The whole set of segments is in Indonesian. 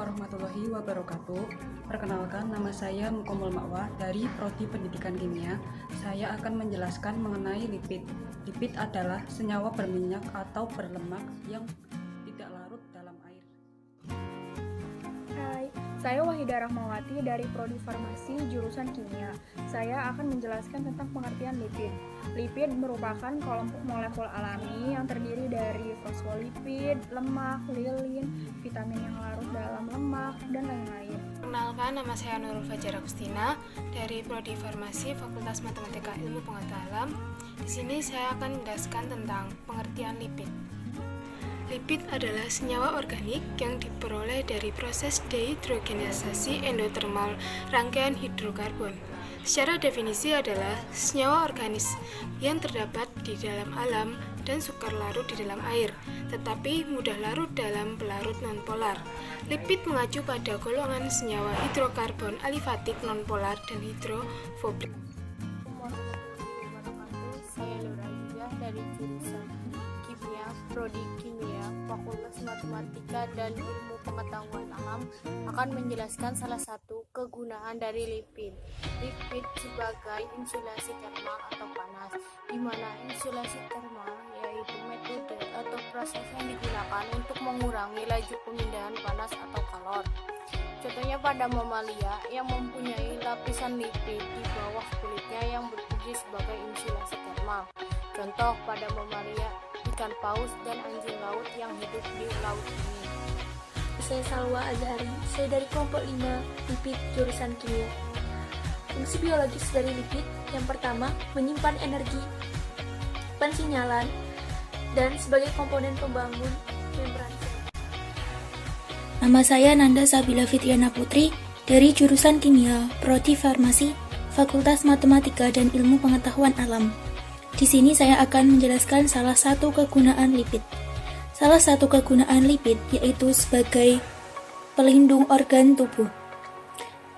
warahmatullahi wabarakatuh. Perkenalkan, nama saya Mukomul Makwah dari Prodi Pendidikan Kimia. Saya akan menjelaskan mengenai lipid. Lipid adalah senyawa berminyak atau berlemak yang tidak larut dalam air. Hai, saya Wahida Rahmawati dari Prodi Farmasi jurusan Kimia. Saya akan menjelaskan tentang pengertian lipid. Lipid merupakan kelompok molekul alami yang terdiri dari fosfolipid, lemak, lilin, vitamin yang larut dalam lemak, dan lain-lain. Perkenalkan, nama saya Nurul Fajar Agustina dari Prodi Farmasi Fakultas Matematika Ilmu Pengetahuan Alam. Di sini saya akan menjelaskan tentang pengertian lipid. Lipid adalah senyawa organik yang diperoleh dari proses dehidrogenasasi endotermal rangkaian hidrokarbon. Secara definisi adalah senyawa organis yang terdapat di dalam alam dan sukar larut di dalam air, tetapi mudah larut dalam pelarut nonpolar. Lipid mengacu pada golongan senyawa hidrokarbon alifatik nonpolar dan hidrofobik. Saya Lura Aziza dari jurusan Kimia, Prodi Kimia, Fakultas Matematika dan Ilmu Pengetahuan Alam akan menjelaskan salah satu kegunaan dari lipid. Lipid sebagai insulasi termal atau panas, di mana insulasi termal yaitu metode atau proses yang digunakan untuk mengurangi laju pemindahan panas atau kalor. Contohnya pada mamalia yang mempunyai lapisan lipid di bawah kulitnya yang berfungsi sebagai insulasi termal. Contoh pada mamalia ikan paus dan anjing laut yang hidup di laut ini. Saya Salwa Azhari, saya dari kelompok 5 lipid jurusan kimia. Fungsi biologis dari lipid yang pertama menyimpan energi pensinyalan dan sebagai komponen pembangun membran. Nama saya Nanda Sabila Fitriana Putri dari jurusan Kimia, Prodi Farmasi, Fakultas Matematika dan Ilmu Pengetahuan Alam. Di sini saya akan menjelaskan salah satu kegunaan lipid. Salah satu kegunaan lipid yaitu sebagai pelindung organ tubuh.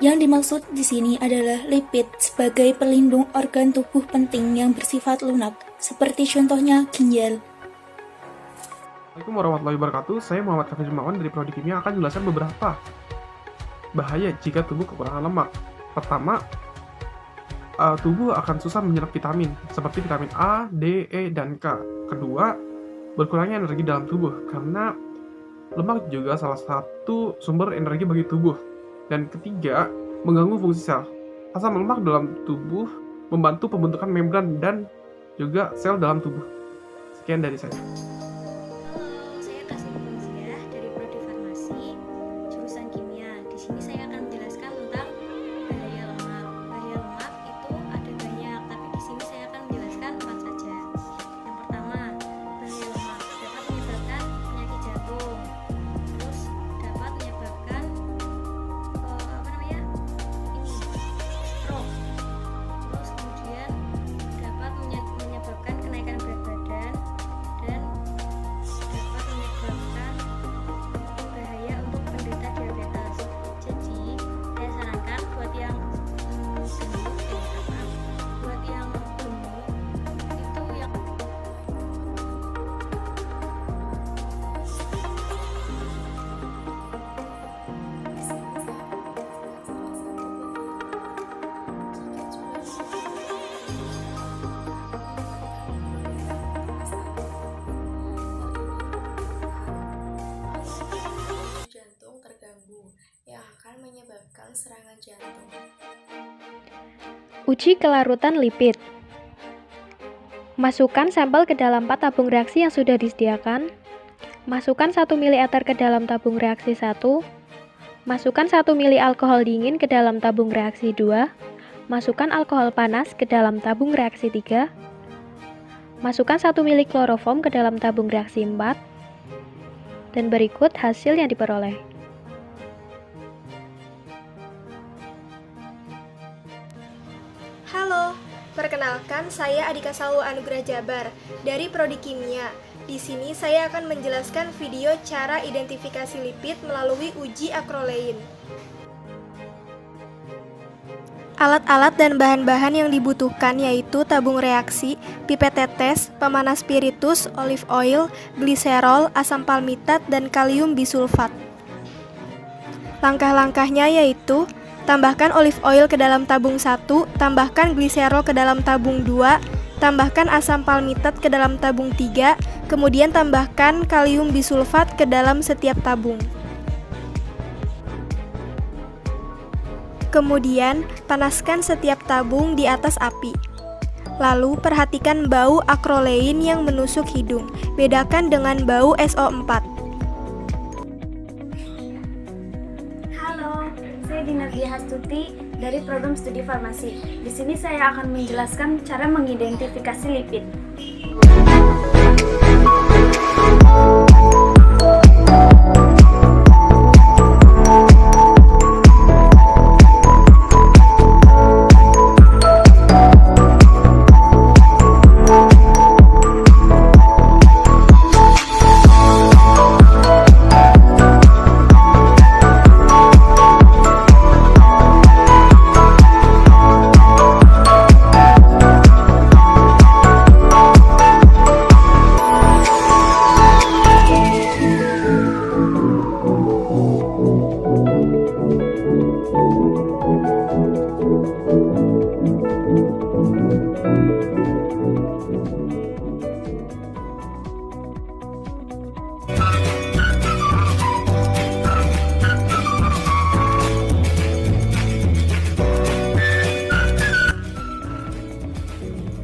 Yang dimaksud di sini adalah lipid sebagai pelindung organ tubuh penting yang bersifat lunak, seperti contohnya ginjal. Assalamualaikum warahmatullahi wabarakatuh. Saya Muhammad Kafir Jumawan dari Prodi Kimia akan menjelaskan beberapa bahaya jika tubuh kekurangan lemak. Pertama, tubuh akan susah menyerap vitamin seperti vitamin A, D, E, dan K. Kedua, berkurangnya energi dalam tubuh karena lemak juga salah satu sumber energi bagi tubuh. Dan ketiga, mengganggu fungsi sel. Asam lemak dalam tubuh membantu pembentukan membran dan juga sel dalam tubuh. Sekian dari saya. Saya Kasih Fauzia dari Prodi Farmasi, jurusan Kimia. Di sini saya akan menjelaskan tentang bahaya lemak. Bahaya lemak itu ada banyak, tapi di sini saya akan menjelaskan 4 saja. Yang pertama, bahaya lemak dapat menyebabkan penyakit jantung. Terus dapat menyebabkan stroke. Terus kemudian dapat menyebabkan kenaikan berat badan dan dapat menyebabkan bahaya untuk penderita diabetes. Jadi saya sarankan buat yang buat yang gemuk itu yang jantung terganggu yang akan menyebabkan serangan jantung. Uji kelarutan lipid. Masukkan sampel ke dalam 4 tabung reaksi yang sudah disediakan. Masukkan 1 ml ke dalam tabung reaksi 1. Masukkan 1 ml alkohol dingin ke dalam tabung reaksi 2. Masukkan alkohol panas ke dalam tabung reaksi 3. Masukkan 1 ml kloroform ke dalam tabung reaksi 4. Dan berikut hasil yang diperoleh. Halo, perkenalkan saya Adika Salwa Anugrah Jabar dari Prodi Kimia. Di sini saya akan menjelaskan video cara identifikasi lipid melalui uji akrolein. Alat-alat dan bahan-bahan yang dibutuhkan yaitu tabung reaksi, pipet tetes, pemanas spiritus, olive oil, gliserol, asam palmitat, dan kalium bisulfat. Langkah-langkahnya yaitu tambahkan olive oil ke dalam tabung 1, tambahkan gliserol ke dalam tabung 2, tambahkan asam palmitat ke dalam tabung 3, kemudian tambahkan kalium bisulfat ke dalam setiap tabung. Kemudian, panaskan setiap tabung di atas api. Lalu, perhatikan bau akrolein yang menusuk hidung. Bedakan dengan bau SO4. Halo, saya Dina Dwi Hastuti dari program studi farmasi. Di sini saya akan menjelaskan cara mengidentifikasi lipid.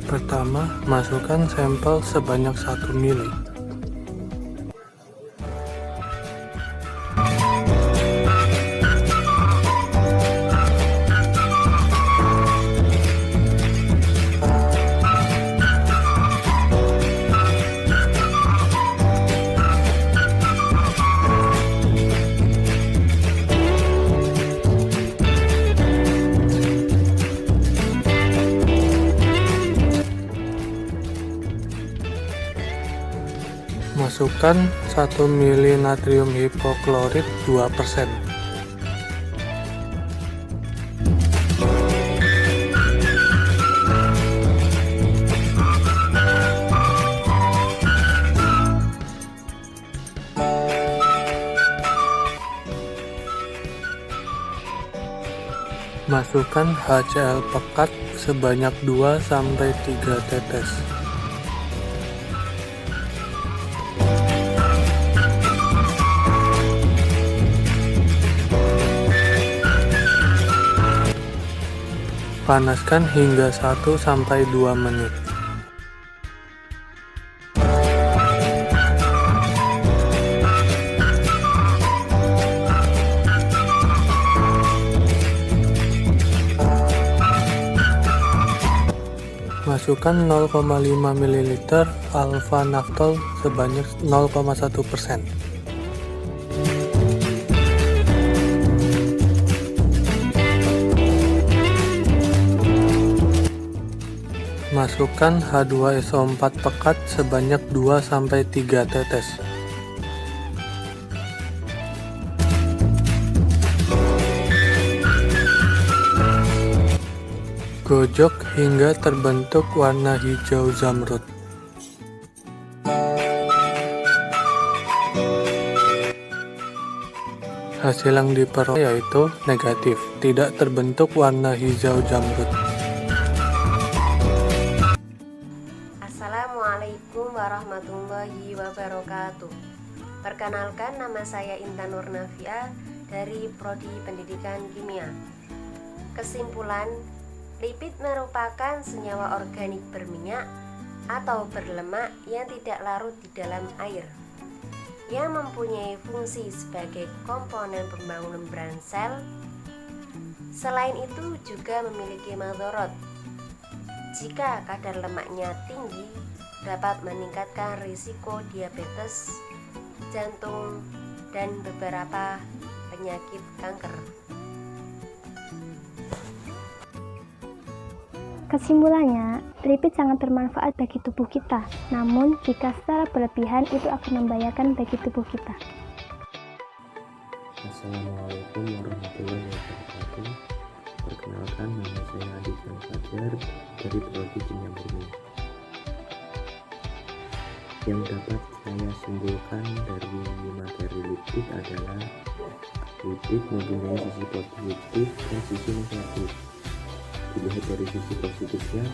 Pertama, masukkan sampel sebanyak 1 mili. Masukkan 1 mili natrium hipoklorit 2%. Masukkan HCl pekat sebanyak 2-3 tetes. Panaskan hingga 1-2 menit. Masukkan 0,5 ml alpha naftol sebanyak 0,1%. Masukkan H2SO4 pekat sebanyak 2-3 tetes. Gojok hingga terbentuk warna hijau zamrud. Hasil yang diperoleh yaitu negatif, tidak terbentuk warna hijau zamrud. Assalamualaikum warahmatullahi wabarakatuh. Perkenalkan, nama saya Intan Nurnafia dari Prodi Pendidikan Kimia. Kesimpulan, lipid merupakan senyawa organik berminyak atau berlemak yang tidak larut di dalam air, yang mempunyai fungsi sebagai komponen pembangun membran sel. Selain itu juga memiliki madharat. Jika kadar lemaknya tinggi, dapat meningkatkan risiko diabetes, jantung, dan beberapa penyakit kanker. Kesimpulannya, lipid sangat bermanfaat bagi tubuh kita, namun jika secara berlebihan itu akan membahayakan bagi tubuh kita. Assalamualaikum warahmatullahi wabarakatuh. Perkenalkan, nama saya Adi Fajar dari Prodi Kimia Murni. Yang dapat saya simpulkan dari materi lipid adalah Lipid mempunyai sisi positif dan sisi negatif. Dilihat dari sisi positifnya,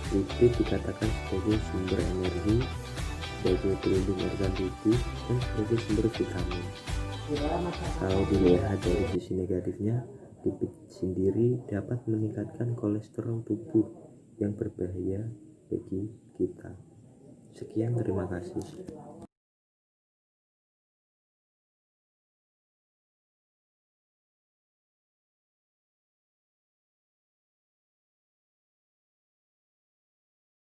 lipid dikatakan sebagai sumber energi, sebagai pelindung organ tubuh, dan sebagai sumber vitamin. Kalau dilihat dari sisi negatifnya, lipid sendiri dapat meningkatkan kolesterol tubuh yang berbahaya bagi kita. Sekian, terima kasih.